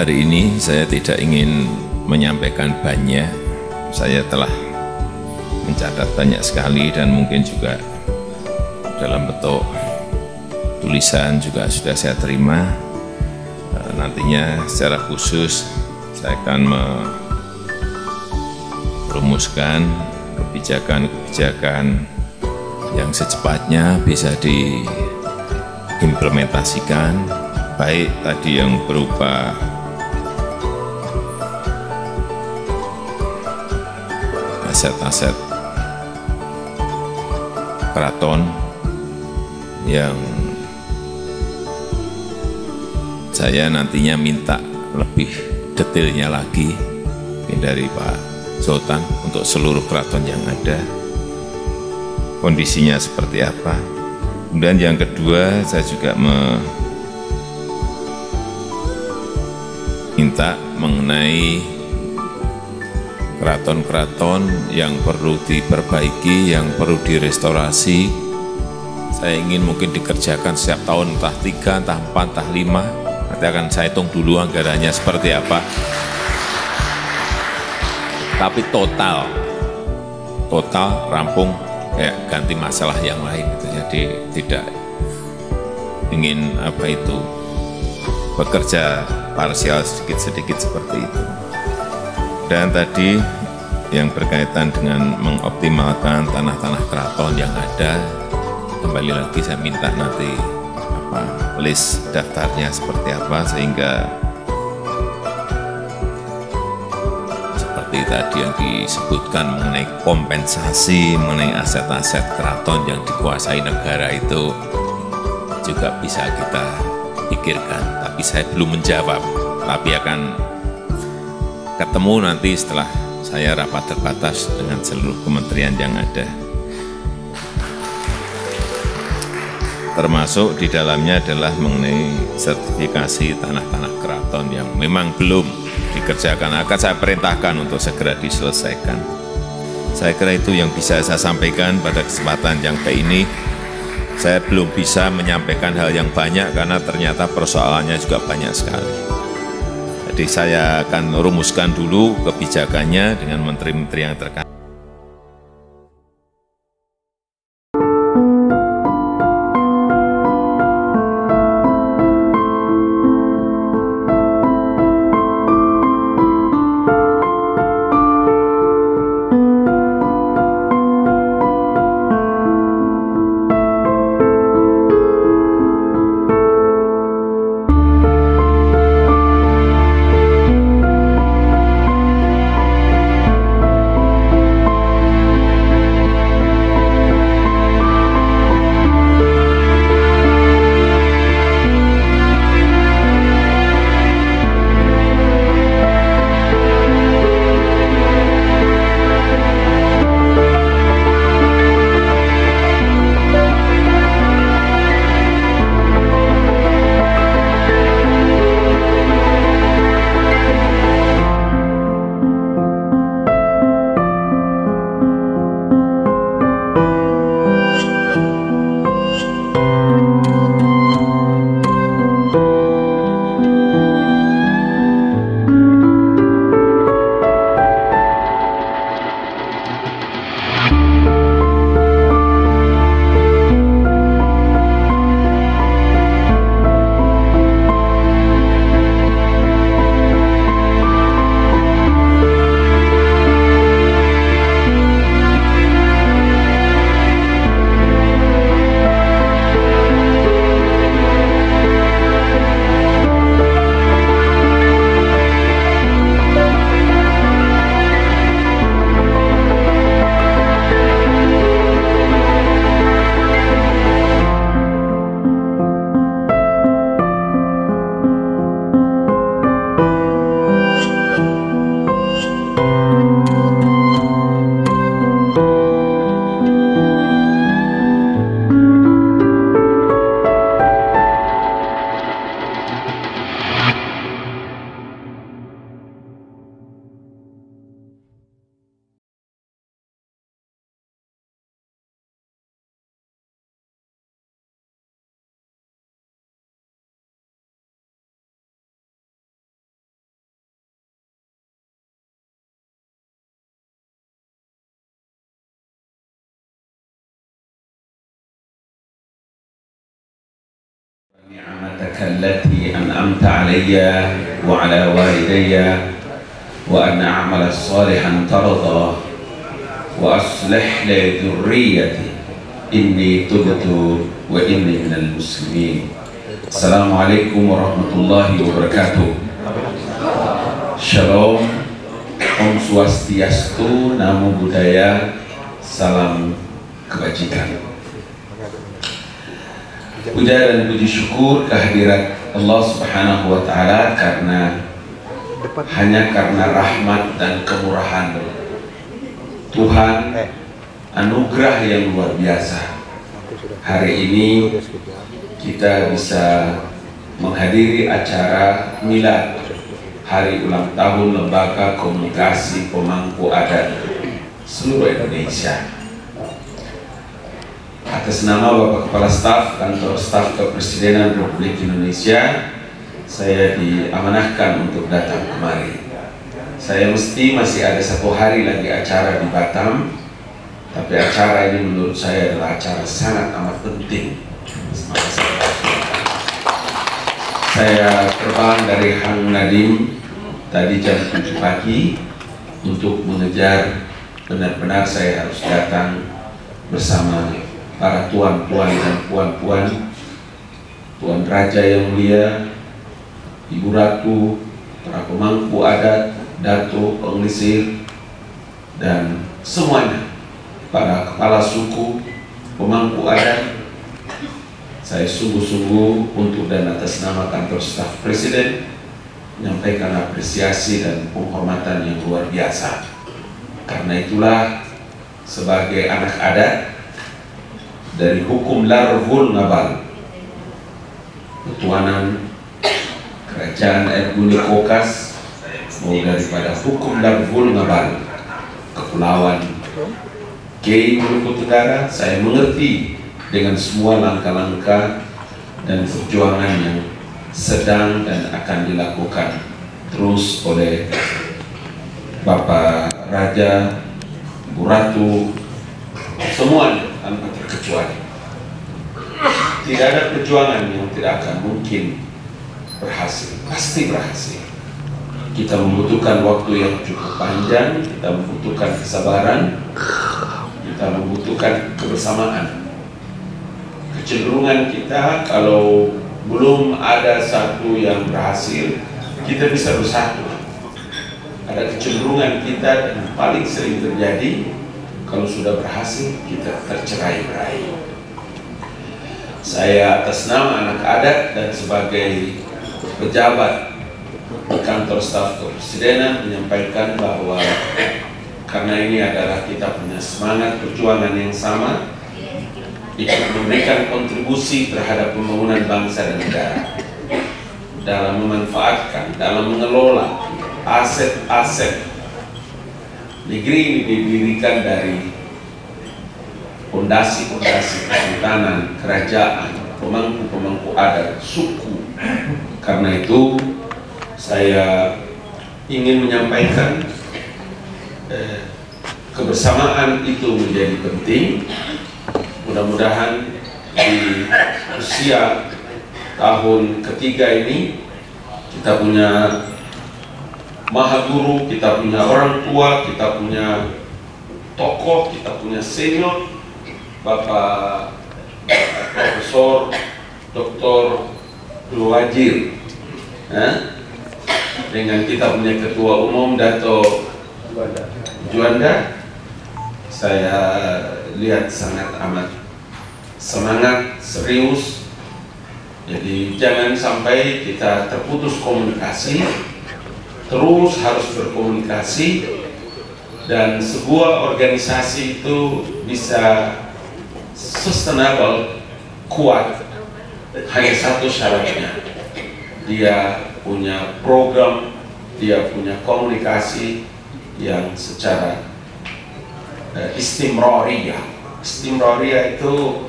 Hari ini saya tidak ingin menyampaikan banyak. Saya telah mencatat banyak sekali dan mungkin juga dalam bentuk tulisan juga sudah saya terima. Nantinya secara khusus saya akan merumuskan kebijakan-kebijakan yang secepatnya bisa diimplementasikan, baik tadi yang berupa aset-aset keraton yang saya nantinya minta lebih detailnya lagi dari Pak Sultan untuk seluruh keraton yang ada, kondisinya seperti apa. Kemudian yang kedua, saya juga minta mengenai keraton-keraton yang perlu diperbaiki, yang perlu direstorasi. Saya ingin mungkin dikerjakan setiap tahun, entah 3, entah 4, entah 5. Nanti akan saya hitung dulu anggarannya seperti apa. Tapi total rampung, kayak ganti masalah yang lain gitu. Jadi tidak ingin bekerja parsial sedikit-sedikit seperti itu. Dan tadi yang berkaitan dengan mengoptimalkan tanah-tanah keraton yang ada, kembali lagi saya minta nanti list daftarnya seperti apa, sehingga seperti tadi yang disebutkan mengenai kompensasi, mengenai aset-aset keraton yang dikuasai negara itu juga bisa kita pikirkan. Tapi saya belum menjawab, tapi akan ketemu nanti setelah saya rapat terbatas dengan seluruh kementerian yang ada. Termasuk di dalamnya adalah mengenai sertifikasi tanah-tanah keraton yang memang belum dikerjakan. Akan saya perintahkan untuk segera diselesaikan. Saya kira itu yang bisa saya sampaikan pada kesempatan yang kayak ini. Saya belum bisa menyampaikan hal yang banyak karena ternyata persoalannya juga banyak sekali. Jadi saya akan rumuskan dulu kebijakannya dengan menteri-menteri yang terkait. نعمتك التي أنعمت علي وعلى والدي وأن أعمل صالحا ترضى وأصلح لي ذريتي إني تبت وإني من المسلمين. Assalamualaikum warahmatullahi wabarakatuh. Shalom, Om Swastiastu, Namo Buddhaya, salam kebajikan. Puja dan puji syukur kehadirat Allah Subhanahu wa Ta'ala hanya karena rahmat dan kemurahan Tuhan, anugerah yang luar biasa. Hari ini kita bisa menghadiri acara milad hari ulang tahun Lembaga Komunikasi Pemangku Adat seluruh Indonesia. Atas nama Bapak Kepala Staf Kantor Staf Kepresidenan Republik Indonesia, saya diamanahkan untuk datang kemari. Saya masih ada 1 hari lagi acara di Batam, tapi acara ini menurut saya adalah acara sangat amat penting. Saya terbang dari Hang Nadim tadi jam 7 pagi untuk mengejar, benar-benar saya harus datang bersama para tuan-tuan dan puan-puan, Tuan Raja yang mulia, Ibu Ratu, para pemangku adat, datuk, pengelisir, dan semuanya, para kepala suku, pemangku adat. Saya sungguh-sungguh untuk dan atas nama Kantor Staf Presiden menyampaikan apresiasi dan penghormatan yang luar biasa. Karena itulah, sebagai anak adat dari hukum Larhul Ngabal, ketuanan Kerajaan Erguni Kokas, mau daripada hukum Larhul Ngabal, Kepulauan Kei Maluku Tenggara, saya mengerti dengan semua langkah-langkah dan perjuangan yang sedang dan akan dilakukan terus oleh Bapak Raja, Bu Ratu, semuanya tanpa terkecuali. Tidak ada perjuangan yang tidak akan mungkin berhasil, pasti berhasil. Kita membutuhkan waktu yang cukup panjang, kita membutuhkan kesabaran, kita membutuhkan kebersamaan. Kecenderungan kita kalau belum ada satu yang berhasil, kita bisa bersatu. Ada kecenderungan kita dan paling sering terjadi, kalau sudah berhasil kita tercerai-berai. Saya atas nama anak adat dan sebagai pejabat di Kantor Staf Kepresidenan menyampaikan bahwa karena ini adalah kita punya semangat perjuangan yang sama, ikut memberikan kontribusi terhadap pembangunan bangsa dan negara dalam memanfaatkan, dalam mengelola aset-aset negeri ini didirikan dari fondasi-fondasi kesultanan, kerajaan, pemangku-pemangku adat, suku. Karena itu saya ingin menyampaikan kebersamaan itu menjadi penting. Mudah-mudahan di usia tahun ketiga ini kita punya maha guru, kita punya orang tua, kita punya tokoh, kita punya senior, Bapak Profesor Dr. Wajir, dengan kita punya Ketua Umum Dato Juanda. Saya lihat sangat amat semangat, serius. Jadi jangan sampai kita terputus komunikasi, terus harus berkomunikasi, dan sebuah organisasi itu bisa sustainable, kuat, hanya satu syaratnya: dia punya program, dia punya komunikasi yang secara istimroriyah. Istimroriyah itu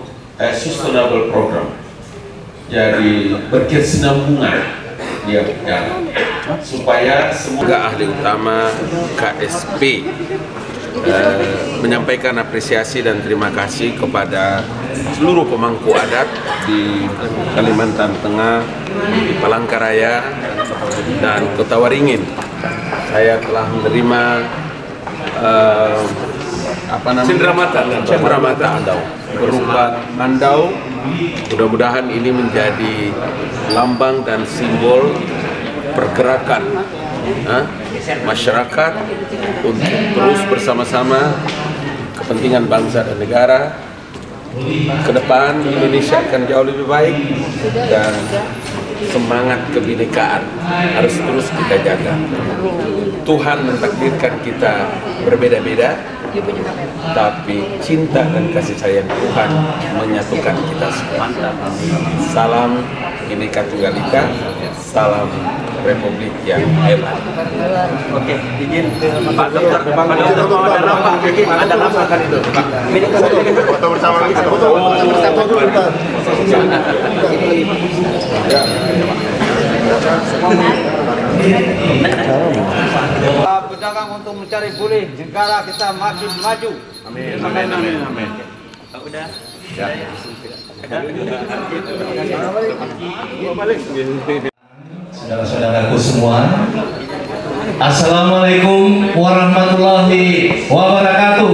sustainable program, jadi berkesinambungan dia berjalan supaya semoga ahli utama KSP menyampaikan apresiasi dan terima kasih kepada seluruh pemangku adat di Kalimantan Tengah, di Palangkaraya dan Kota Waringin. Saya telah menerima Cendramata Andau berupa mandau. Mudah-mudahan ini menjadi lambang dan simbol pergerakan masyarakat untuk terus bersama-sama kepentingan bangsa dan negara. Ke depan Indonesia akan jauh lebih baik dan semangat kebinekaan harus terus kita jaga. Tuhan mentakdirkan kita berbeda-beda, tapi cinta dan kasih sayang Tuhan menyatukan kita semua. Salam Bhinneka Tunggal Ika, salam Republik yang hebat. Oke, izin Pak Dokter, mau ada nama kan itu? Foto bersama kita. Berdagang untuk mencari pulih negara kita makin maju. Amin. Amin. Amin. Amin. Udah. Saudara-saudaraku semua, Assalamualaikum warahmatullahi wabarakatuh.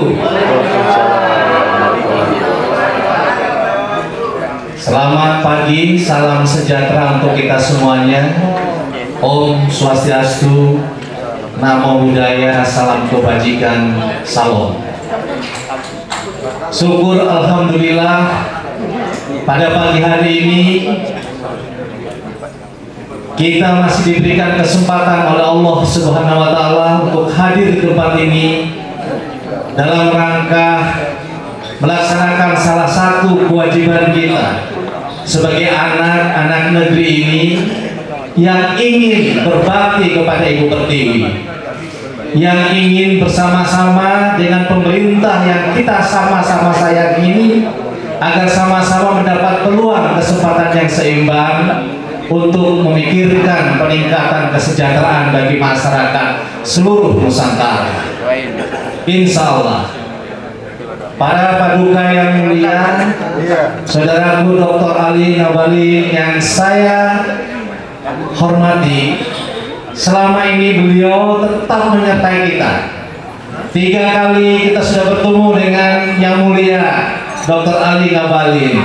Selamat pagi, salam sejahtera untuk kita semuanya. Om Swastiastu, Namo Buddhaya, salam kebajikan, salam. Syukur alhamdulillah pada pagi hari ini kita masih diberikan kesempatan oleh Allah Subhanahu wa Ta'ala untuk hadir di tempat ini dalam rangka melaksanakan salah satu kewajiban kita sebagai anak-anak negeri ini yang ingin berbakti kepada Ibu Pertiwi, yang ingin bersama-sama dengan pemerintah yang kita sama-sama sayang ini agar sama-sama mendapat peluang kesempatan yang seimbang untuk memikirkan peningkatan kesejahteraan bagi masyarakat seluruh Nusantara. Insya Allah. Para paduka yang mulia, saudaraku Dr. Ali Ngabalin yang saya hormati, selama ini beliau tetap menyertai kita. 3 kali kita sudah bertemu dengan yang mulia Dr. Ali Ngabalin.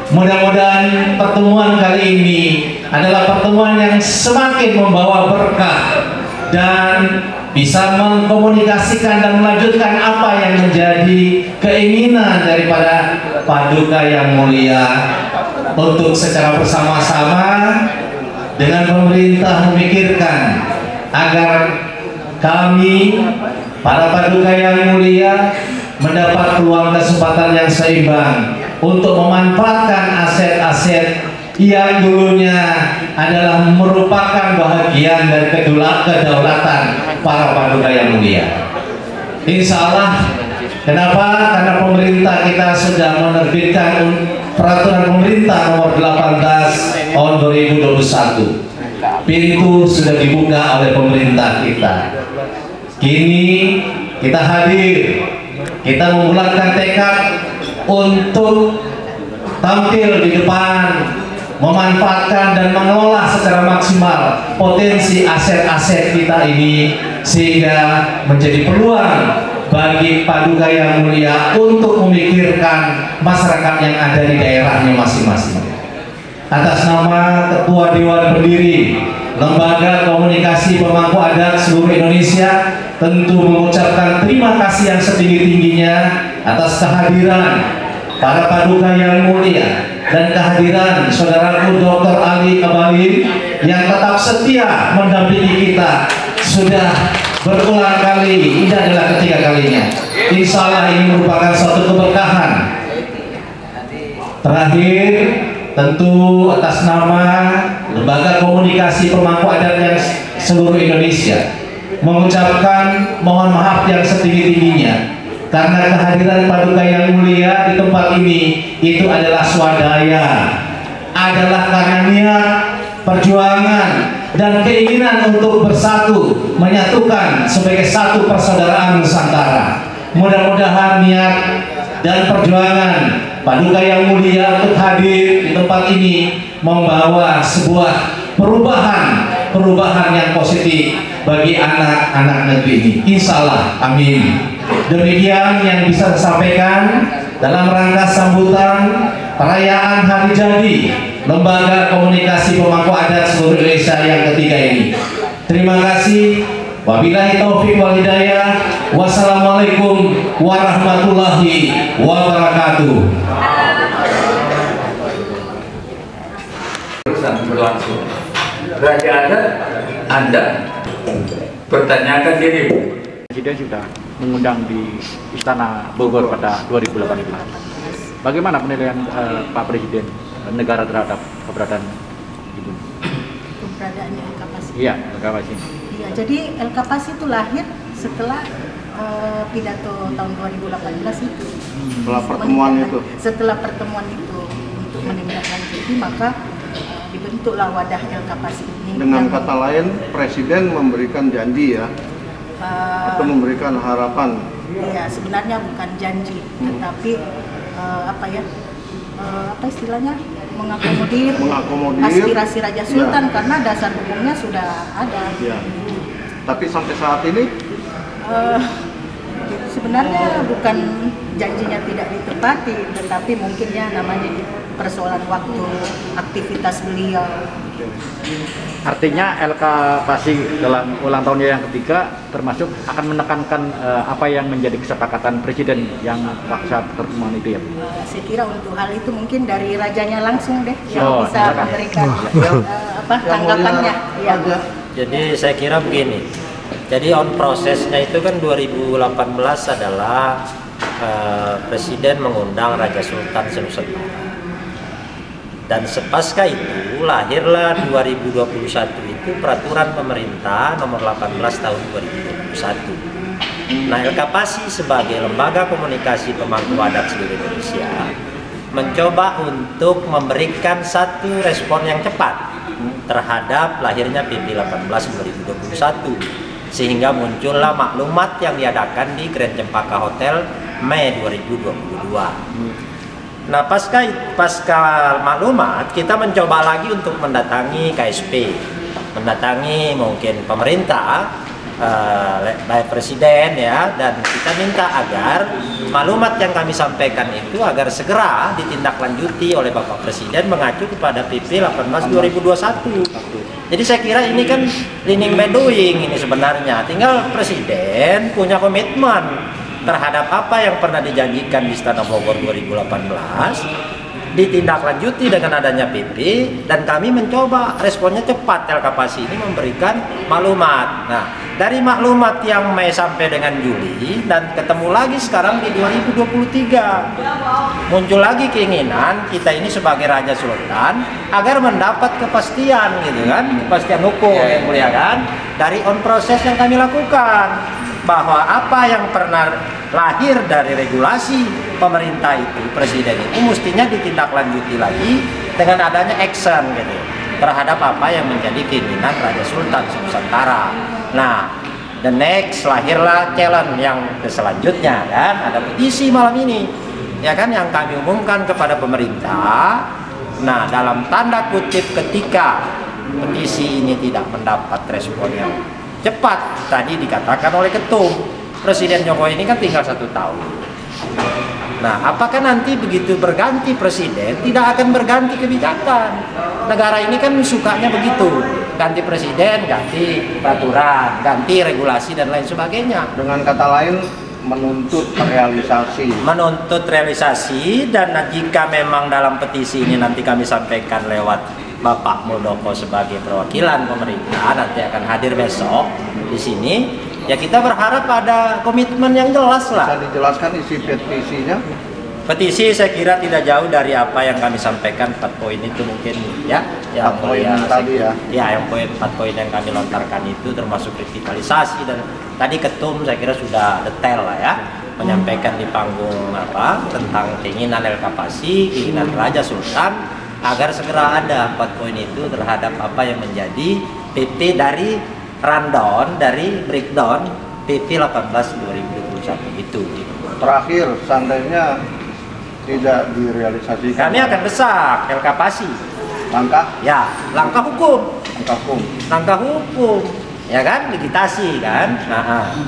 Mudah-mudahan pertemuan kali ini adalah pertemuan yang semakin membawa berkah dan bisa mengkomunikasikan dan melanjutkan apa yang menjadi keinginan daripada paduka yang mulia untuk secara bersama-sama dengan pemerintah memikirkan agar kami para paduka yang mulia mendapat peluang kesempatan yang seimbang untuk memanfaatkan aset-aset yang dulunya adalah merupakan bahagian dari kedaulatan para paduka yang mulia. Insya Allah, kenapa? Karena pemerintah kita sudah menerbitkan peraturan pemerintah nomor 18 tahun 2021. Pintu sudah dibuka oleh pemerintah kita. Kini kita hadir, kita membulatkan tekad untuk tampil di depan, memanfaatkan dan mengelola secara maksimal potensi aset-aset kita ini sehingga menjadi peluang bagi paduka yang mulia untuk memikirkan masyarakat yang ada di daerahnya masing-masing. Atas nama Ketua Dewan Pendiri Lembaga Komunikasi Pemangku Adat seluruh Indonesia, tentu mengucapkan terima kasih yang setinggi-tingginya atas kehadiran para paduka yang mulia dan kehadiran saudaraku Dr. Ali Ngabalin yang tetap setia mendampingi kita sudah berulang kali. Ini adalah ketiga kalinya. Insya Allah ini merupakan suatu keberkahan. Terakhir, tentu atas nama Lembaga Komunikasi Pemangku Adat yang seluruh Indonesia mengucapkan mohon maaf yang setinggi-tingginya karena kehadiran paduka yang mulia di tempat ini itu adalah swadaya, adalah karena niat, perjuangan dan keinginan untuk bersatu, menyatukan sebagai satu persaudaraan Nusantara. mudah-mudahan niat dan perjuangan Paduka yang mulia untuk hadir di tempat ini membawa sebuah perubahan yang positif bagi anak-anak negeri ini. Insya Allah, amin. Demikian yang bisa saya sampaikan dalam rangka sambutan perayaan Hari Jadi Lembaga Komunikasi Pemangku Adat seluruh Indonesia yang ketiga ini. Terima kasih. Wabillahi taufiq wal hidayah. Wassalamualaikum warahmatullahi wabarakatuh. Berlangsung. Raja adat, Anda pertanyakan diri. Presiden sudah mengundang di Istana Bogor pada 2018. Bagaimana penilaian Pak Presiden negara terhadap keberadaan Ibu? Keberadaannya El Kapasi. Iya, El Kapasi. Iya, jadi El Kapasi itu lahir setelah pidato tahun 2018 itu. Setelah pertemuan itu. Setelah pertemuan itu untuk menindaklanjuti, maka dibentuklah wadah El Kapasi ini. Dengan kata lain, Presiden memberikan janji ya, atau memberikan harapan. Iya, sebenarnya bukan janji, tetapi apa istilahnya, mengakomodir aspirasi Raja Sultan, karena dasar hukumnya sudah ada. Ya. Tapi sampai saat ini sebenarnya bukan janjinya tidak ditepati, tetapi mungkin ya namanya persoalan waktu, aktivitas beliau. Artinya El Kapasi dalam ulang tahunnya yang ketiga termasuk akan menekankan apa yang menjadi kesepakatan Presiden yang saat pertemuan itu ya? Saya kira untuk hal itu mungkin dari rajanya langsung deh yang bisa memberikan tanggapannya. Ya. Jadi saya kira begini. Jadi on prosesnya itu kan 2018 adalah Presiden mengundang Raja Sultan Senusantara. Dan sepasca itu lahirlah 2021 itu peraturan pemerintah nomor 18 tahun 2021. Nah, El Kapasi sebagai lembaga komunikasi pemangku adat seluruh Indonesia mencoba untuk memberikan satu respon yang cepat terhadap lahirnya PP 18 2021, sehingga muncullah maklumat yang diadakan di Grand Cempaka Hotel Mei 2022. Nah, pasca maklumat kita mencoba lagi untuk mendatangi KSP, mendatangi mungkin pemerintah, baik Presiden ya, dan kita minta agar maklumat yang kami sampaikan itu agar segera ditindaklanjuti oleh Bapak Presiden mengacu kepada PP 18 2021. Jadi saya kira ini kan learning by doing ini sebenarnya, tinggal Presiden punya komitmen terhadap apa yang pernah dijanjikan di Istana Bogor 2018 ditindaklanjuti dengan adanya PP, dan kami mencoba responnya cepat. El Kapasi ini memberikan maklumat. Nah, dari maklumat yang Mei sampai dengan Juli dan ketemu lagi sekarang di 2023 muncul lagi keinginan kita ini sebagai Raja Sultan agar mendapat kepastian gitu kan, kepastian hukum yang mulia kan, dari on proses yang kami lakukan, bahwa apa yang pernah lahir dari regulasi pemerintah itu, Presiden itu mestinya ditindaklanjuti lagi dengan adanya action gitu terhadap apa yang menjadi keinginan Raja Sultan Nusantara. Nah, the next lahirlah challenge yang selanjutnya kan, ada petisi malam ini ya kan yang kami umumkan kepada pemerintah. Nah, dalam tanda kutip ketika petisi ini tidak mendapat respon yang cepat, tadi dikatakan oleh ketum, Presiden Jokowi ini kan tinggal 1 tahun. Nah, apakah nanti begitu berganti presiden tidak akan berganti kebijakan? Negara ini kan sukanya begitu, ganti presiden, ganti peraturan, ganti regulasi dan lain sebagainya. Dengan kata lain, menuntut realisasi, dan jika memang dalam petisi ini nanti kami sampaikan lewat Bapak Muldoko sebagai perwakilan pemerintah nanti akan hadir besok di sini, ya kita berharap ada komitmen yang jelas lah. Bisa dijelaskan isi petisinya? Petisi saya kira tidak jauh dari apa yang kami sampaikan, 4 poin itu mungkin ya. Yang 4 poin tadi ya. Ya, yang 4 poin yang kami lontarkan itu termasuk revitalisasi, dan tadi ketum saya kira sudah detail lah ya, menyampaikan di panggung tentang keinginan El Kapasi, keinginan Raja Sultan agar segera ada 4 poin itu terhadap apa yang menjadi PP dari rundown, dari breakdown PP 18 2021 itu. itu. Terakhir, seandainya tidak direalisasikan, Kami akan desak El Kapasi. langkah Langkah hukum. langkah hukum. Ya kan, digitasi kan.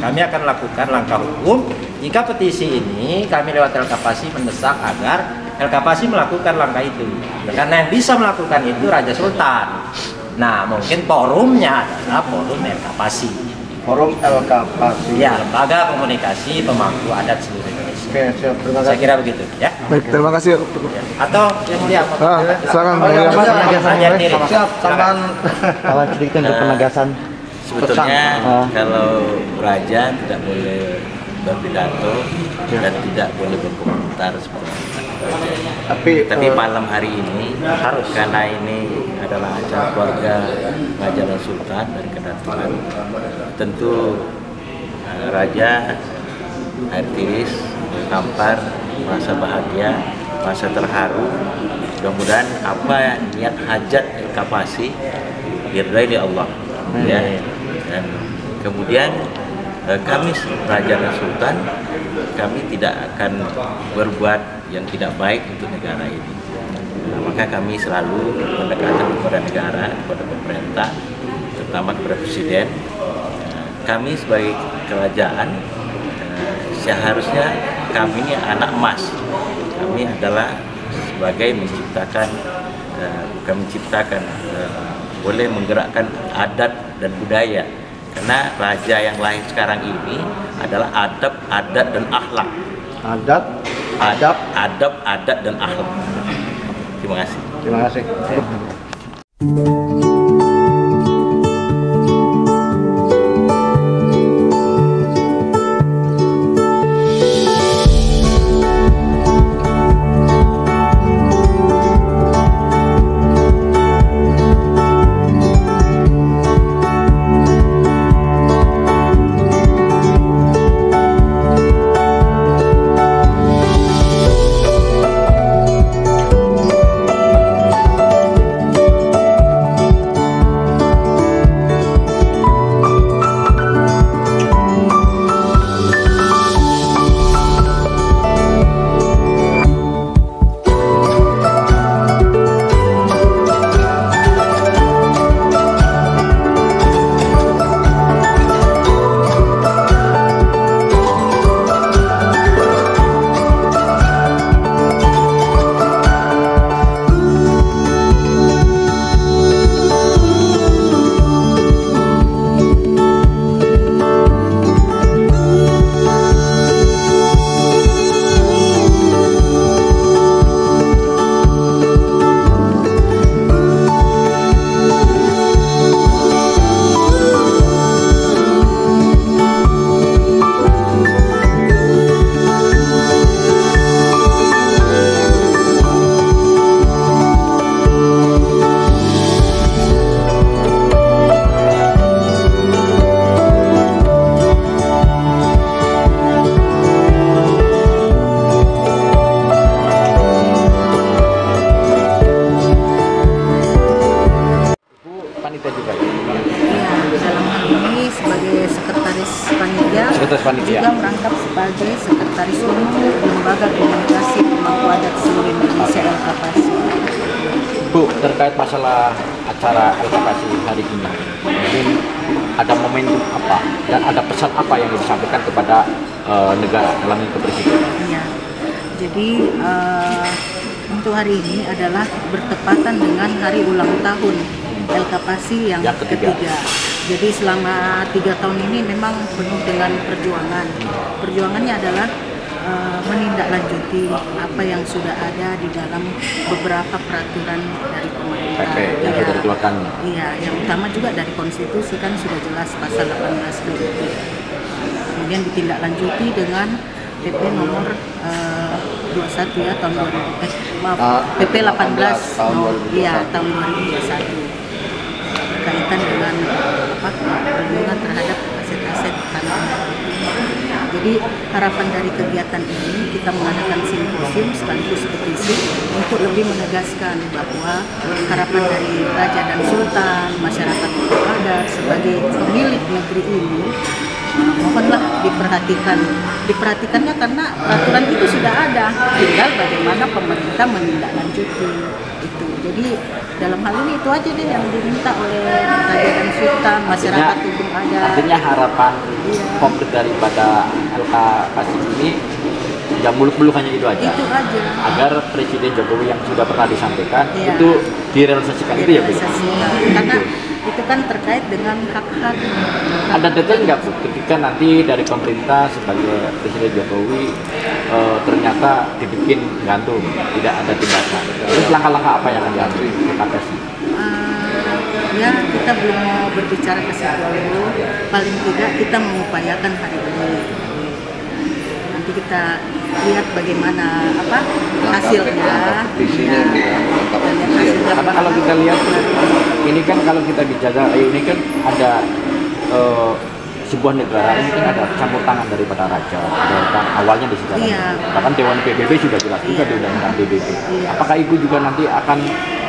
Kami akan lakukan langkah hukum jika petisi ini kami lewat El Kapasi mendesak agar El Kapasi melakukan langkah itu. Karena yang bisa melakukan itu Raja Sultan. Nah, mungkin forumnya adalah forum El Kapasi. Forum El Kapasi. Ya, lembaga komunikasi pemangku adat seluruh Indonesia. Oke, siap. Terima kasih. Saya kira begitu, ya. Baik, terima kasih. Atau yang mulia, Silakan. Siap, sampan. Kalau sedikit untuk penegasan. Sebetulnya kalau raja tidak boleh berpidato dan tidak boleh berkomentar seperti raja. Tapi malam hari ini harus, karena ini adalah acara keluarga Raja dan Sultan dari Kedatuan, tentu raja air tiris, tampar, merasa bahagia, merasa terharu. Mudah-mudahan apa niat hajat El Kapasi diridai oleh Allah. Ya. Dan kemudian kami Raja dan Sultan, kami tidak akan berbuat yang tidak baik untuk negara ini. Maka kami selalu mendekatkan kepada negara, kepada pemerintah, terutama kepada Presiden. Kami sebagai kerajaan, seharusnya kami ini anak emas. Kami adalah sebagai menciptakan, bukan menciptakan, boleh menggerakkan adat dan budaya. Karena raja yang lahir sekarang ini adalah adab, adat, dan akhlak. Adab, adat, dan akhlak. Terima kasih. Terima kasih. juga merangkap sebagai Sekretaris Umum Lembaga Komunikasi Pemangku Adat Seluruh Indonesia El Kapasi. Bu, terkait masalah acara El Kapasi hari ini, mungkin ada momentum apa dan ada pesan apa yang disampaikan kepada negara dalam ini ke Presiden? Ya, jadi untuk hari ini adalah bertepatan dengan hari ulang tahun El Kapasi yang ketiga. Jadi selama 3 tahun ini memang penuh dengan perjuangan. Perjuangannya adalah menindaklanjuti apa yang sudah ada di dalam beberapa peraturan dari pemerintah. Yang sudah dikeluarkan. Iya, yang utama juga dari konstitusi kan sudah jelas pasal 18 PUP. Kemudian ditindaklanjuti dengan PP nomor 21 ya tahun 2000. PP 18 tahun 2021. Berkaitan dengan perlindungan terhadap aset-aset tanah. Jadi harapan dari kegiatan ini kita mengadakan simposium sekaligus petisi untuk lebih menegaskan bahwa harapan dari Raja dan Sultan, masyarakat adat sebagai pemilik negeri ini mohonlah diperhatikannya karena peraturan itu sudah ada, tinggal bagaimana pemerintah menindaklanjuti itu. Jadi dalam hal ini itu aja deh yang diminta oleh Raja dan Sultan, masyarakat hukum adat. Artinya harapan konkret daripada LKPASI ini yang muluk-muluk hanya itu aja. Itu aja. Agar Presiden Jokowi yang sudah pernah disampaikan itu direalisasikan itu ya Bu. Karena itu kan terkait dengan hak-hak. Ada detail nggak Bu ketika nanti dari pemerintah sebagai Presiden Jokowi ternyata dibikin gantung, tidak ada tindakan. Terus langkah-langkah apa yang akan diambil LKPASI? Ya kita belum mau berbicara ke situ dulu. Paling tidak kita mengupayakan hari ini. Nanti kita lihat bagaimana hasilnya. Karena kalau kita lihat ini kan kalau kita bicara ini kan ada sebuah negara ini kan ada campur tangan daripada raja. Awalnya di sejarah. Bahkan Dewan PBB sudah jelas juga di Undang-Undang PBB. Apakah Ibu juga nanti akan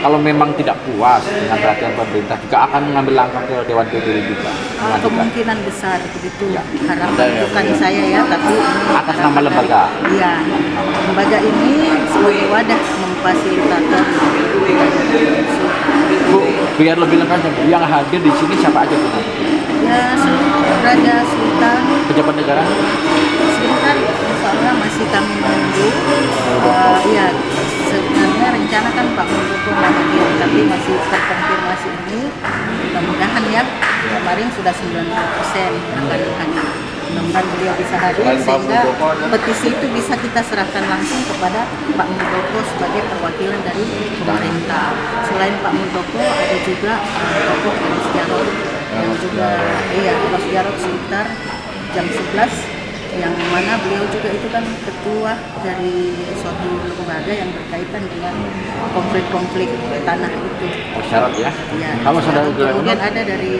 kalau memang tidak puas dengan perhatian pemerintah juga akan mengambil langkah ke Dewan PBB juga? Kemungkinan besar begitu. Harapan bukan saya ya, tapi atas nama lembaga. Iya, lembaga ini sebagai wadah memfasilitator. Bu, biar lebih lengkap yang hadir di sini siapa aja Bu? Ya seluruh Raja Sultan, pejabat negara. Sebentar, soalnya masih kami menunggu. Ya sebenarnya rencana kan Pak Muldoko hadir, tapi masih terkonfirmasi ini. Mudah-mudahan ya, kemarin sudah 90% akan hadir. Mudah-mudahan beliau bisa hadir sehingga petisi itu bisa kita serahkan langsung kepada Pak Muldoko sebagai perwakilan dari pemerintah. Selain Pak Muldoko ada juga tokoh Eros Jarot yang juga Eros Jarot sekitar jam 11 yang mana beliau juga itu kan ketua dari suatu lembaga yang berkaitan dengan konflik-konflik tanah itu. Syarat ya? Iya. Kalau saudara kemudian ada dari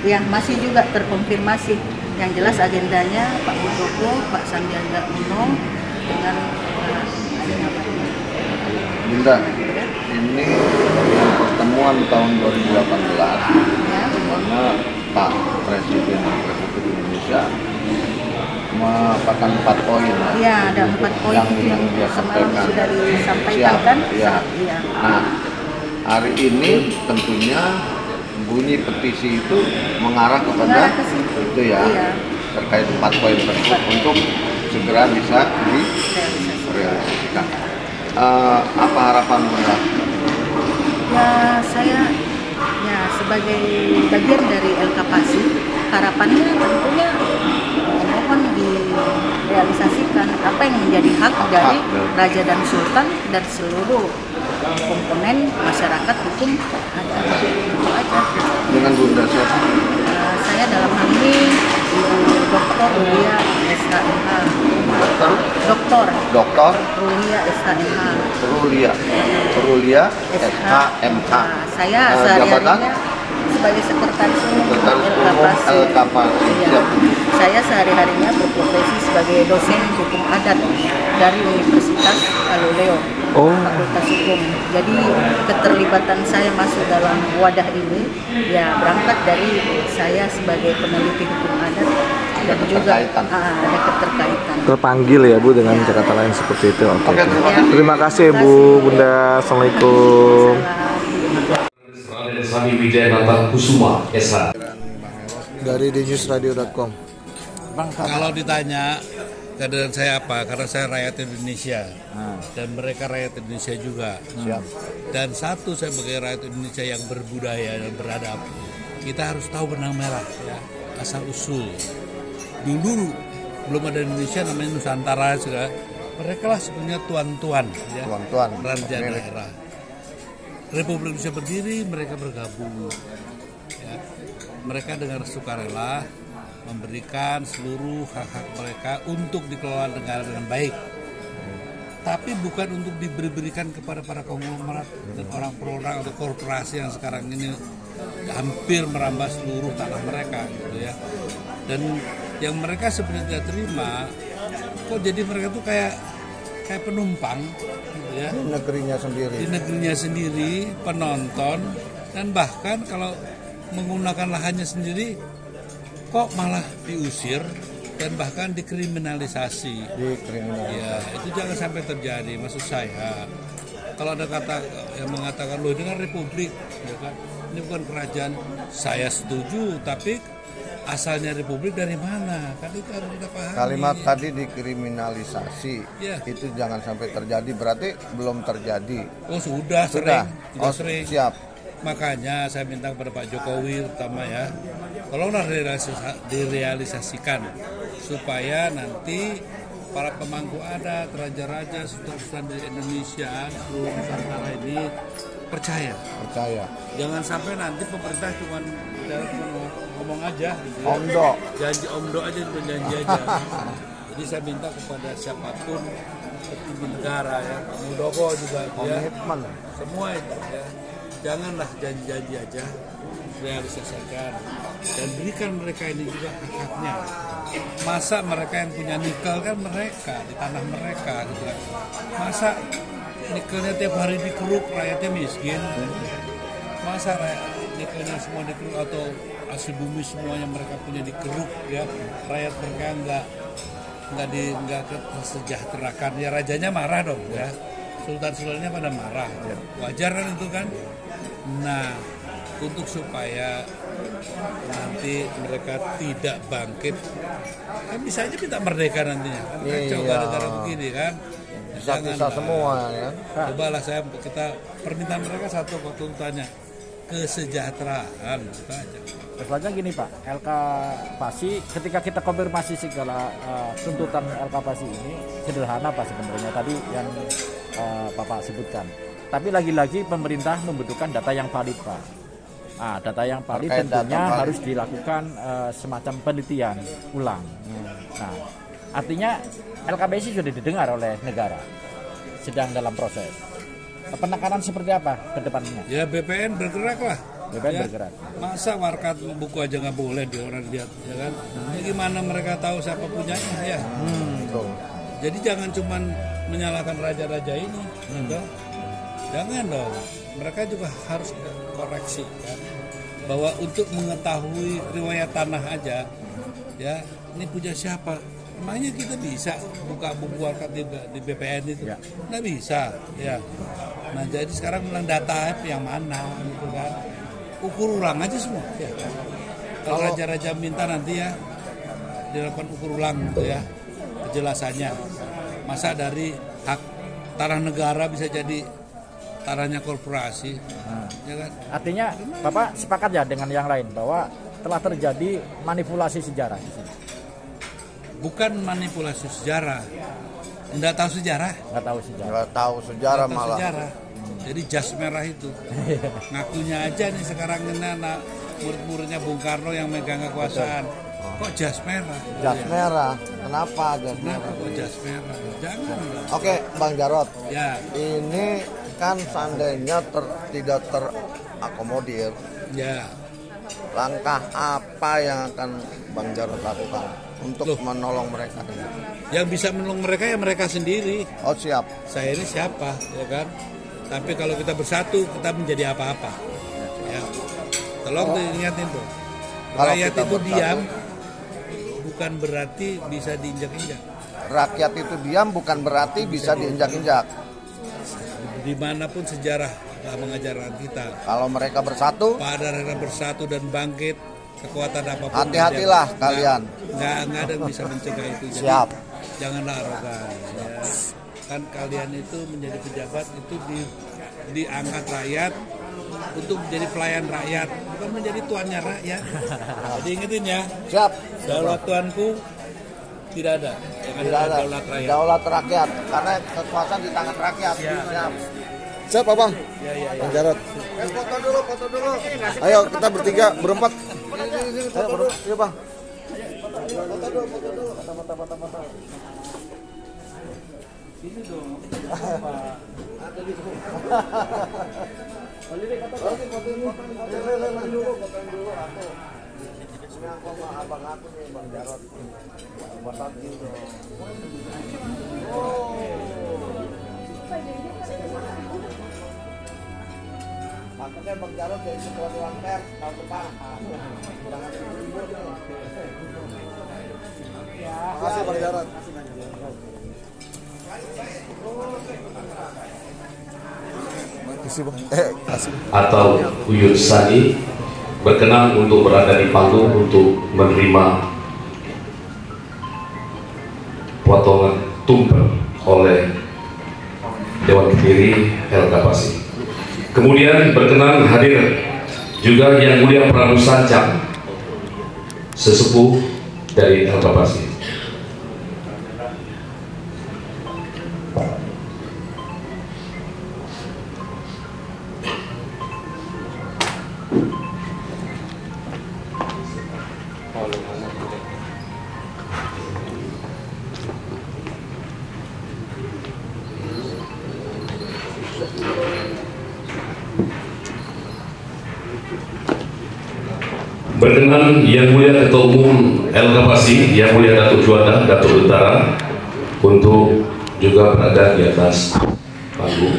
yang masih juga terkonfirmasi. Yang jelas agendanya Pak Muldoko, Pak Sandiaga Uno dengan Bunda, ini pertemuan tahun 2018 di mana Pak Presiden Republik Indonesia mengatakan 4 poin. Iya, ada 4 poin yang dia sampaikan. Sudah disampaikan kan? Iya. Nah, hari ini tentunya bunyi petisi itu mengarah kepada itu ya, terkait 4 poin tersebut untuk segera bisa direalisasikan. Apa harapan Bunda? Ya saya sebagai bagian dari LKPASI harapannya tentunya mohon direalisasikan apa yang menjadi hak dari Raja dan Sultan dan seluruh komponen masyarakat hukum ada itu aja. Dengan Bunda siapa? Saya dalam hal ini Dr. Rulia SHMH. Dr. Rulia SHMH. Rulia SHMH. Saya sehari-harinya sebagai sekretaris umum LKPASI. Saya sehari-harinya berprofesi sebagai dosen hukum adat dari Universitas Galileo, Fakultas Hukum. Jadi keterlibatan saya masuk dalam wadah ini ya berangkat dari saya sebagai peneliti hukum adat dan juga ada keterkaitan. Terpanggil ya Bu dengan kata lain seperti itu. Oke. Terima kasih Bu Bunda. Assalamualaikum. Sami Wijayanata Kusuma SH dari dnewsradio.com. Kalau ditanya keadaan saya apa, karena saya rakyat Indonesia dan mereka rakyat Indonesia juga. Dan satu, saya sebagai rakyat Indonesia yang berbudaya dan beradab, kita harus tahu benang merah ya, asal usul. Dulu belum ada Indonesia namanya Nusantara juga. Mereka lah sebenarnya tuan-tuan ya, raja daerah. Republik Indonesia berdiri, mereka bergabung. Ya. Mereka dengan sukarela memberikan seluruh hak-hak mereka untuk dikelola negara dengan baik. Tapi bukan untuk diberikan kepada para konglomerat dan orang per orang atau korporasi yang sekarang ini hampir merambah seluruh tanah mereka, gitu ya. Dan yang mereka sebenarnya tidak terima, kok jadi mereka tuh kayak penumpang. Ya, di negerinya sendiri, penonton, dan bahkan kalau menggunakan lahannya sendiri kok malah diusir dan bahkan dikriminalisasi. Ya, itu jangan sampai terjadi. Maksud saya, kalau ada kata yang mengatakan loh ini kan republik, ya kan? Ini bukan kerajaan. Saya setuju, tapi asalnya republik dari mana? Kan itu harus kita pahami. Kalimat tadi dikriminalisasi, itu jangan sampai terjadi. Berarti belum terjadi. Oh sudah sering. Sering. Siap. Makanya saya minta kepada Pak Jokowi terutama ya, tolonglah direalisasikan supaya nanti para pemangku adat, raja-raja, sultan-sultan di Indonesia, seluruh Nusantara ini percaya. Jangan sampai nanti pemerintah cuma ngomong aja, gitu ya. Omdo. Janji omdo aja, janji aja. Jadi saya minta kepada siapapun petinggi negara ya, Pak Muldoko juga ya, semua itu ya. Janganlah janji-janji aja, realisasikan dan berikan mereka ini juga hak-haknya. Masa mereka yang punya nikel kan mereka di tanah mereka gitu kan. Masa nikelnya tiap hari dikeruk rakyatnya miskin. Masa nikelnya semua dikeruk atau hasil bumi semuanya mereka punya dikeruk ya, rakyat mereka enggak kesejahterakan ya, rajanya marah dong ya. Sultan-sultannya pada marah. Wajar kan itu kan? Nah, untuk supaya nanti mereka tidak bangkit, kan bisa aja minta merdeka nantinya. Kan kacau gara-gara begini kan. Bisa semua ya. Cobalah kita permintaan mereka satu kok tuntutannya, kesejahteraan itu aja. Selanjutnya gini Pak, LK Pasi ketika kita konfirmasi segala tuntutan LK Pasi ini sederhana Pak sebenarnya tadi yang Bapak sebutkan. Tapi lagi-lagi pemerintah membutuhkan data yang valid Pak. Nah, data yang valid tentunya harus dilakukan semacam penelitian ulang. Nah, artinya LKPSI sudah didengar oleh negara, sedang dalam proses. Penekanan seperti apa ke depannya? Ya BPN bergerak lah. BPN bergerak. Masa warkat buku aja nggak boleh di orang lihat, ya kan? Gimana mereka tahu siapa punyanya ya? Jadi jangan cuman menyalahkan raja-raja ini, gitu. Jangan dong. Mereka juga harus koreksi kan, bahwa untuk mengetahui riwayat tanah aja, ya ini punya siapa? Emangnya kita bisa buka buku warkat di BPN itu? Nggak bisa, ya. Nah jadi sekarang bilang data yang mana, gitu kan? Ukur ulang aja semua. Ya. Kalau raja-raja minta nanti ya dilakukan ukur ulang, gitu ya, kejelasannya. Masa dari hak tanah negara bisa jadi tanahnya korporasi, ya kan? Artinya Bapak sepakat ya dengan yang lain bahwa telah terjadi manipulasi sejarah di sini? Bukan manipulasi sejarah, nggak tahu sejarah. Nggak tahu sejarah malah. Jadi jas merah itu, ngakunya aja nih sekarang ini anak murid-muridnya Bung Karno yang megang kekuasaan. Kok jas merah? Jas merah, kenapa jas merah? Kok jas merah? Jangan. Oke, Bang Jarod. Ya. Ini kan seandainya tidak terakomodir. Ya. Langkah apa yang akan Bang Jarod lakukan untuk menolong mereka? Yang bisa menolong mereka ya mereka sendiri. Oh siap. Saya ini siapa, ya kan? Tapi kalau kita bersatu, kita menjadi apa-apa. Ya. Tolong diingatin tuh. Rakyat itu diam, bukan berarti bisa diinjak-injak. Rakyat itu diam bukan berarti bisa diinjak-injak. Dimanapun sejarah telah mengajarkan kita. Kalau mereka bersatu, pada mereka bersatu dan bangkit, kekuatan apapun. Hati-hatilah kalian. Nggak ada yang bisa mencegah itu. Jadi, siap. Janganlah arogan. Ya. Kan kalian itu menjadi pejabat itu diangkat rakyat untuk menjadi pelayan rakyat, bukan menjadi tuannya rakyat. Jadi ingetin ya. Siap. Daulat tuanku tidak ada. Tidak ada. Daulat rakyat. Daulat rakyat. Karena kekuasaan di tangan rakyat. Siap. Siap, Bang. Bang Jarod. Foto dulu. Ayo kita bertiga, berempat. Ayo, Bang. Foto dulu. Foto. Ini dong. Ada di sini. Fotoin dulu aku. Ini aku sama abang aku nih, Bang Jarod. Fotoin dulu. Takutnya Bang Jarod dari sekolah Dewan Pers tahun depan. Jangan ribut. Ya. Makasih Bang Jarod. Atau Buyut Sani berkenan untuk berada di panggung untuk menerima potongan tumpeng oleh Dewan Kediri LKPASI. Kemudian berkenan hadir juga Yang Mulia Prabu Sancang, sesepuh dari LKPASI. Berkenan Yang Mulia Ketua Umum LKPASI, Yang Mulia Datuk Juanda, Datuk Utara, untuk juga berada di atas panggung.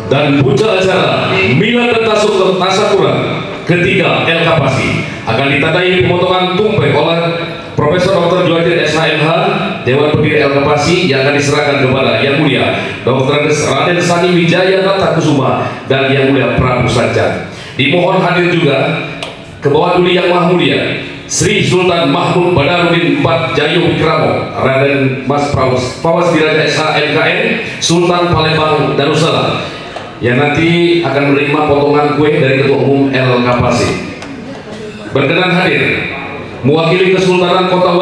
Dan puncak acara Milad dan Tasyakuran ketiga LKPASI akan ditandai pemotongan tumpeng oleh Profesor Dr. Djuhadin SHMH, Dewan Pendiri LKPASI, yang akan diserahkan kepada Yang Mulia Dr. Raden Sani Wijaya Natakusuma dan Yang Mulia Prabu Sancang. Dimohon hadir juga ke bawah duli Yang Maha Mulia Sri Sultan Mahmud Badarudin IV Jayo Wikramo, Raden Mas Fawaz Diraja SHMKN, Sultan Palembang Darussalam, yang nanti akan menerima potongan kue dari Ketua Umum LKPASI. Berkenan hadir mewakili Kesultanan Kota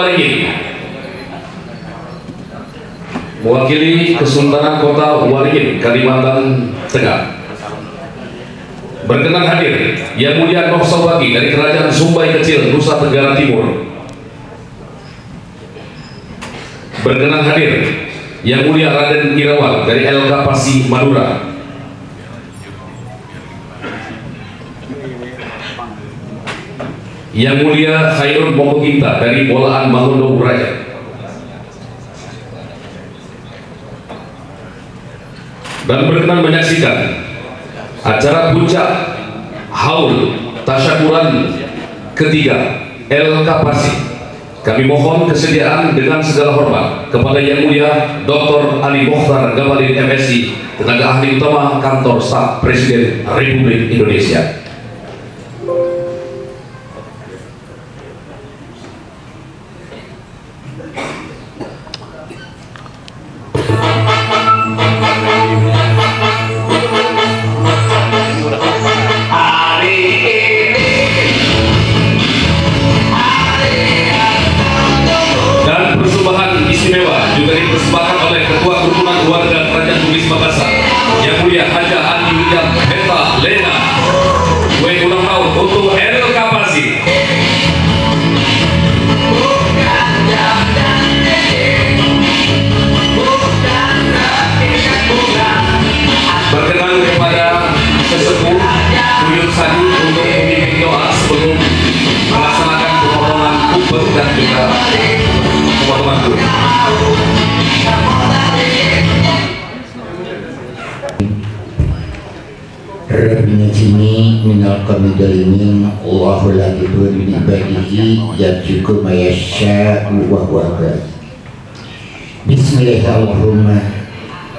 Waringin, Kalimantan Tengah. Berkenan hadir Yang Mulia Noh Sawaki dari Kerajaan Sumbai Kecil, Nusa Tenggara Timur. Berkenan hadir Yang Mulia Raden Irawan dari LKPASI Madura. Yang Mulia Khairul Mokoginta dari Bolaan Mangundo Raya. Dan berkenan menyaksikan acara puncak haul tasyakuran ketiga LKPASI. Kami mohon kesediaan dengan segala hormat kepada Yang Mulia Dr. Ali Mokhtar Ngabalin MSI, tenaga ahli utama Kantor Staf Presiden Republik Indonesia. Rabbina jini minal qamidalimin Allahu lakibu min ibadihi yarzuqu ma yasha'u wa huwa Bismillahirrahmanirrahim.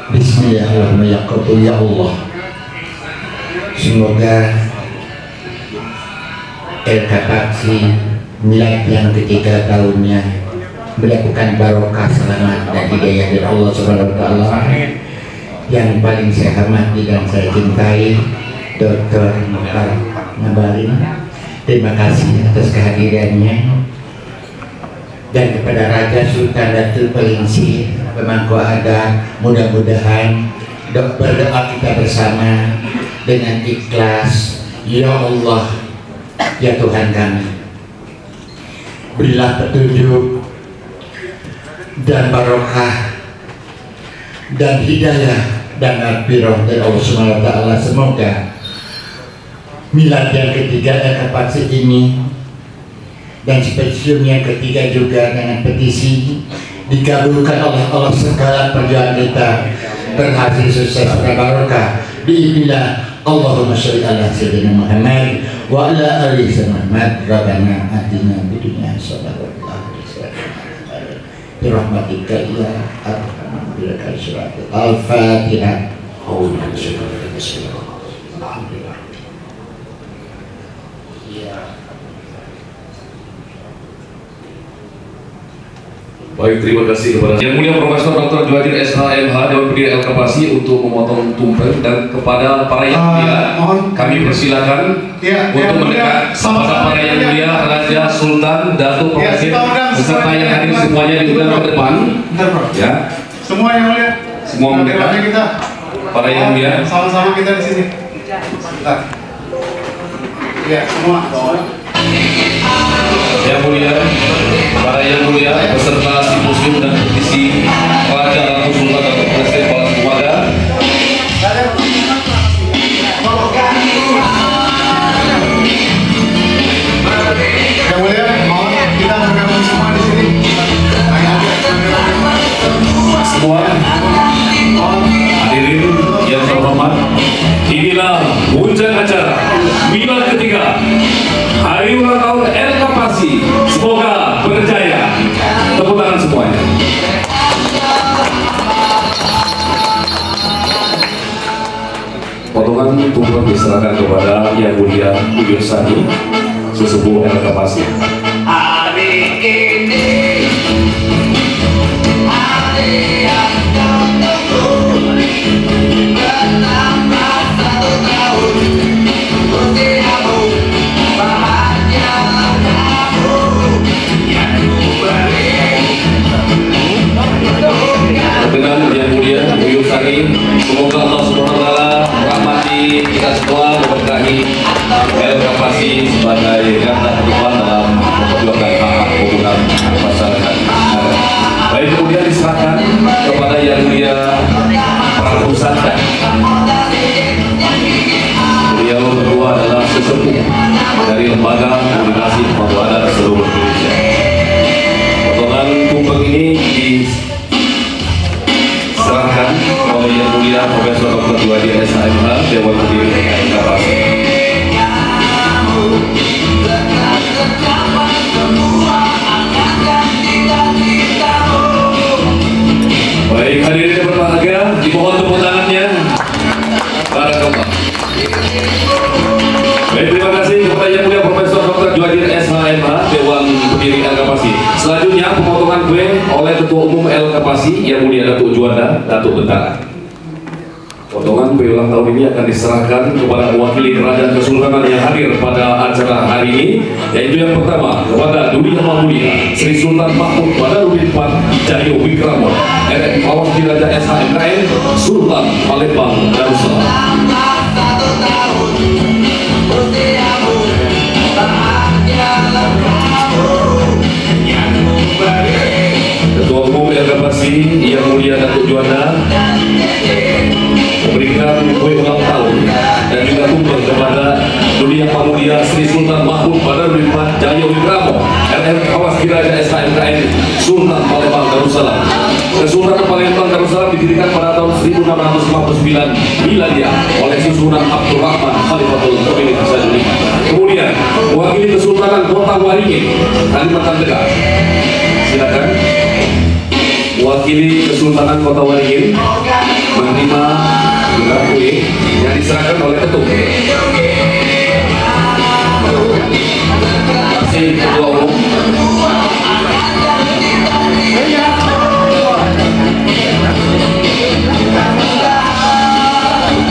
Bismillahirrahmanirrahim. Ya Qabul ya Allah, semoga LKPASI Milad yang ketiga tahunnya melakukan barokah, selamat dan hidayah dari Allah Subhanahu wa taala. Yang paling saya hormati dan saya cintai Dr. Mokhtar Ngabalin, terima kasih atas kehadirannya, dan kepada Raja Sultan Datuk Pelinsi pemangku adat, mudah-mudahan berdoa kita bersama dengan ikhlas. Ya Allah, ya Tuhan kami, berilah petunjuk dan barokah dan hidayah dan afiroh dari Allah Subhanahu wa Ta'ala. Semoga milad yang ketiga LKPASI ini dan spesium yang ketiga juga dengan petisi dikabulkan oleh Allah, segala perjuangan kita berhasil sukses dan barokah biidznillah. Allahumma sholli ala sayyidina Muhammad wa ala ali sayyidina Muhammad. Rabbana atina fid dunya hasanah wa fil akhirati hasanah bi rahmatika ya arhamar rahimin. Al-Fatihah. Alhamdulillah. Baik, terima kasih kepada Yang Mulia Profesor Dr. Djuhadin SHMH Dewan Pendiri LKPASI untuk memotong tumpeng, dan kepada para yang mulia kami persilakan untuk mendekat kepada para yang mulia, Raja, Sultan, Datuk, Profesor beserta yang hadir semuanya di udara depan. Ya. Semua yang mulia. Semua mendekat. Kita. Para yang mulia. Sama-sama kita di sini. Bentar. Ya, semua. Yang mulia, para yang mulia, beserta simposium dan petisi Raja Ratu Sultan Datuk Presiden Kepala Keluarga. Yang mulia, mohon kita bergabung semua di sini. Semua hadirin yang terhormat, inilah puncak acara milad ketiga hari ulang tahun LKPASI. Semoga berjaya. Tepuk tangan semuanya. Potongan tumpeng diserahkan kepada Yang Mulia Buyut Sani, sesepuh LKPASI. Hari ini hari yang kau tunggu, bertambah 1 tahun usiamu, bahagialah kamu yang ku beri. Dengan Yang Mulia Buyut Sani, semoga Allah Subhanahu wa Ta'ala rahmati kita semua, memberkahi LKPASI sebagai garda terdepan dalam memperjuangkan hak-hak kebutuhan masyarakat. Baik, kemudian diserahkan kepada Yang Mulia Prabu Santa. Beliau berdua adalah sesepuh dari Lembaga Komunikasi Pembantu Adat seluruh Indonesia. Potongan tumpeng ini diserahkan oleh Yang Mulia Profesor Dr. Djuhadin SHMH Dewan Pendiri LKPASI. Baik, hadirin yang berbahagia, dimohon tepuk tangannya. Barakallah. Baik, terima kasih kepada Yang Mulia Profesor Dr. Djuhadin SHMH Dewan Pendiri LKPASI. Selanjutnya pemotongan kue oleh Ketua Umum LKPASI Yang Mulia Datuk Juanda Datuk Bentara. Potongan kue ulang tahun ini akan diserahkan kepada mewakili Kerajaan Kesultanan yang hadir pada acara hari ini, yaitu yang pertama kepada Duli Yang Maha Mulia Sri Sultan Mahmud Badarudin IV Cahyo Wikramo, RRI Awas Diraja SHMKN Sultan Palembang Darussalam. Ketua Umum LKPASI Yang Mulia Datuk Juanda memberikan kue ulang tahun dan juga tumpeng kepada Duli Yang Maha Mulia Sri Sultan Mahmud Badarudin IV Cahyo Wikramo, RRI Awas Diraja SHMKN Sultan Palembang Darussalam. Kesultanan Palembang Darussalam didirikan pada tahun 1659 Miladiah oleh Sunan Abdul Rahman Khalifatul Pemilik Saduni. Kemudian mewakili Kesultanan Kota Waringin, Kalimantan Tengah. Silakan mewakili Kesultanan Kota Waringin menerima gelar kue yang diserahkan oleh Ketum. Masih Ketua Umum.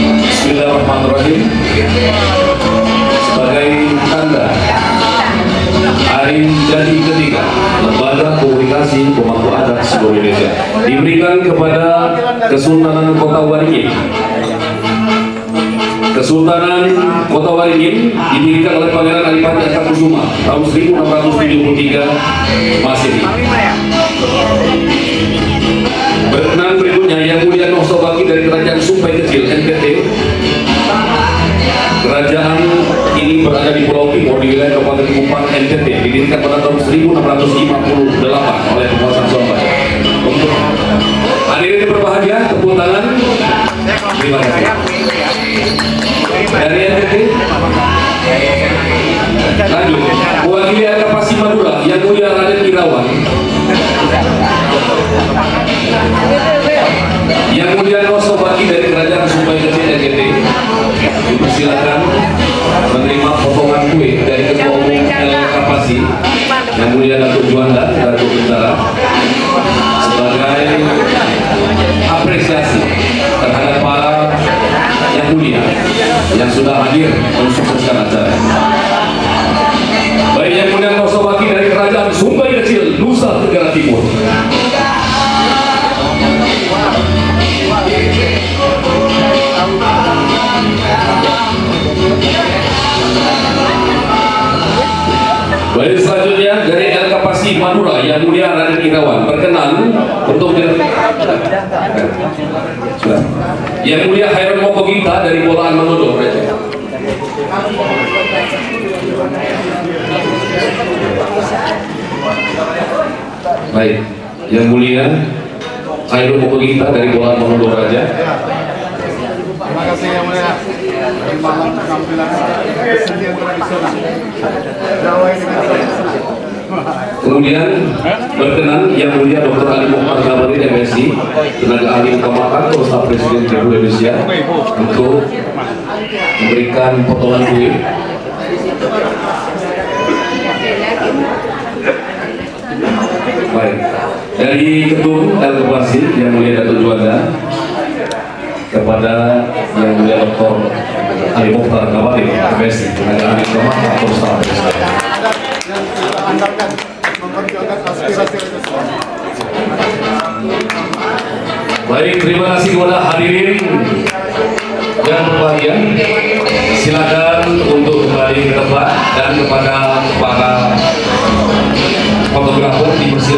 Bismillahirrahmanirrahim. Sebagai tanda hari jadi ketiga Lembaga Komunikasi Pemangku Adat seluruh Indonesia diberikan kepada Kesultanan Kota Waringin. Kesultanan Kota Waringin didirikan oleh Pangeran Adipati Astakusuma tahun 1673 Masehi. Sungai Kecil NTT. Kerajaan ini berada di Pulau Timur di wilayah Kabupaten Kupang NTT, didirikan pada tahun 1658 oleh penguasa Surabaya. Untuk hadirin yang berbahagia, tepuk tangan. Terima kasih. Dari NTT. Lanjut, mewakili Kapasi Madura yang mulia Raden Irawan, yang mulia Nosobaki dari Kerajaan Sungai Kecil NTT, dipersilakan menerima potongan kue dari Ketua Umum Kapasi yang mulia Datuk Juanda Datuk Bintara sebagai apresiasi terhadap para yang mulia yang sudah hadir mensukseskan acara. Baik, yang mulia Nosobaki dari Kerajaan Sungai Kecil Nusa Tenggara Timur. Baik, selanjutnya dari El Kapasi Madura yang mulia Raden Irawan berkenan untuk yang mulia Hairul Mokogita dari Bolaan Mangodo. Baik, yang mulia Hairul Mokogita dari Bolaan Mangodo Raja. Terima kasih yang mulia. Di malam penampilan kesenian tradisional Jawa ini. Kemudian berkenan yang mulia Dr. Ali Muhammad Gabari MSI, tenaga ahli utama kantor staf Presiden Republik Indonesia, untuk memberikan potongan kue. Baik, dari Ketum El Kapasi yang mulia Datuk Juanda kepada yang mulia Dr. Ali Muhammad Gabari MSI, tenaga ahli utama kantor staf Presiden. Baik, terima kasih kepada hadirin yang berbahagia. Silakan untuk kembali ke tempat dan kepada para fotografer dipersilakan.